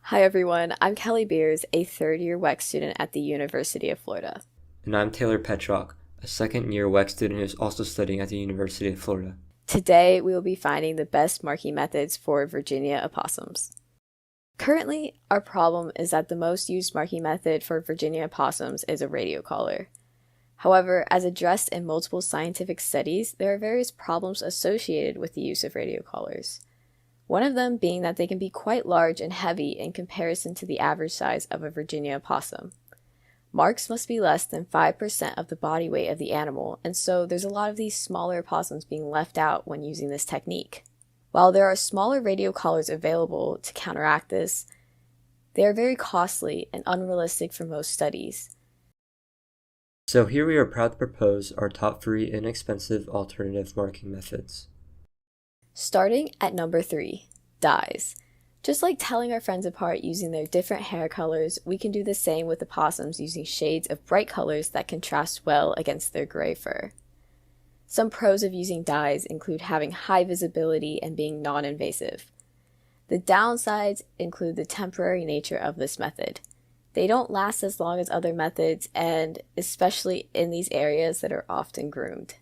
Hi everyone, I'm Kelly Beers, a third-year WEX student at the University of Florida. And I'm Taylor Petrock, a second-year WEX student who is also studying at the University of Florida. Today, we will be finding the best marking methods for Virginia opossums. Currently, our problem is that the most used marking method for Virginia opossums is a radio collar. However, as addressed in multiple scientific studies, there are various problems associated with the use of radio collars. One of them being that they can be quite large and heavy in comparison to the average size of a Virginia opossum. Marks must be less than 5% of the body weight of the animal, and so there's a lot of these smaller opossums being left out when using this technique. While there are smaller radio collars available to counteract this, they are very costly and unrealistic for most studies. So here we are proud to propose our top 3 inexpensive alternative marking methods. Starting at number 3, dyes. Just like telling our friends apart using their different hair colors, we can do the same with opossums using shades of bright colors that contrast well against their gray fur. Some pros of using dyes include having high visibility and being non-invasive. The downsides include the temporary nature of this method. They don't last as long as other methods, and especially in these areas that are often groomed.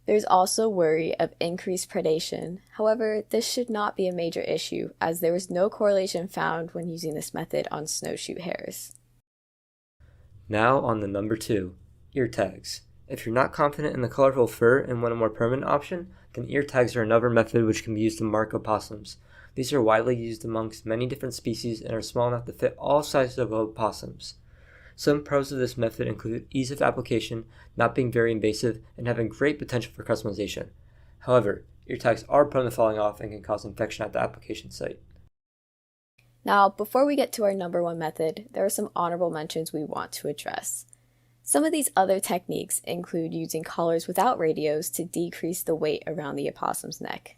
There's also worry of increased predation. However, this should not be a major issue, as there was no correlation found when using this method on snowshoe hares. Now on the number 2, ear tags. If you're not confident in the colorful fur and want a more permanent option, then ear tags are another method which can be used to mark opossums. These are widely used amongst many different species and are small enough to fit all sizes of opossums. Some pros of this method include ease of application, not being very invasive, and having great potential for customization. However, ear tags are prone to falling off and can cause infection at the application site. Now, before we get to our number 1 method, there are some honorable mentions we want to address. Some of these other techniques include using collars without radios to decrease the weight around the opossum's neck.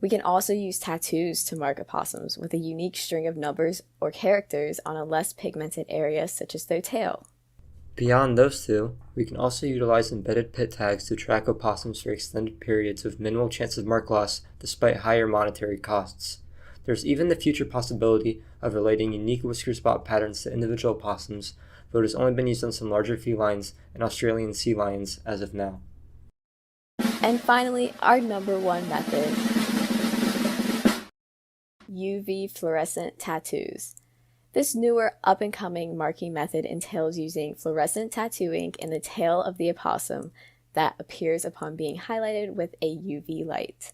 We can also use tattoos to mark opossums with a unique string of numbers or characters on a less pigmented area such as their tail. Beyond those two, we can also utilize embedded pit tags to track opossums for extended periods with minimal chance of mark loss despite higher monetary costs. There's even the future possibility of relating unique whisker spot patterns to individual opossums, though it has only been used on some larger felines and Australian sea lions as of now. And finally, our number 1 method, UV fluorescent tattoos. This newer up-and-coming marking method entails using fluorescent tattoo ink in the tail of the opossum that appears upon being highlighted with a UV light.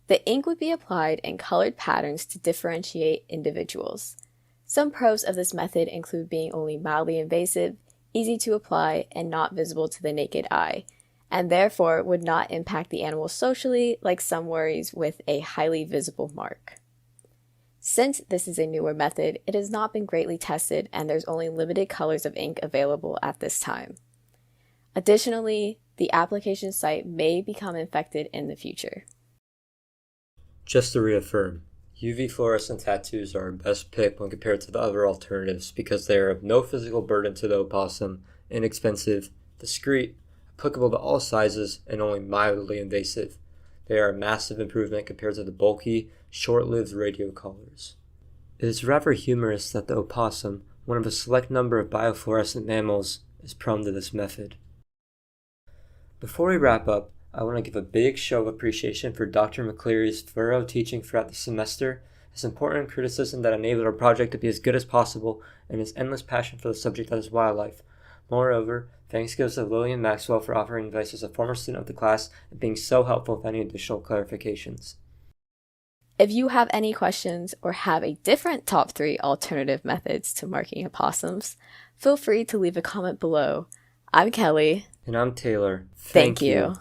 The ink would be applied in colored patterns to differentiate individuals. Some pros of this method include being only mildly invasive, easy to apply, and not visible to the naked eye, and therefore would not impact the animal socially like some worries with a highly visible mark. Since this is a newer method, it has not been greatly tested and there's only limited colors of ink available at this time. Additionally, the application site may become infected in the future. Just to reaffirm, UV fluorescent tattoos are our best pick when compared to the other alternatives because they are of no physical burden to the opossum, inexpensive, discreet, applicable to all sizes, and only mildly invasive. They are a massive improvement compared to the bulky, short-lived radio collars. It is rather humorous that the opossum, one of a select number of biofluorescent mammals, is prone to this method. Before we wrap up, I want to give a big show of appreciation for Dr. McCleary's thorough teaching throughout the semester, his important criticism that enabled our project to be as good as possible, and his endless passion for the subject that is wildlife. Moreover, thanks goes to Lillian Maxwell for offering advice as a former student of the class and being so helpful with any additional clarifications. If you have any questions or have a different top 3 alternative methods to marking opossums, feel free to leave a comment below. I'm Kelly. And I'm Taylor. Thank you.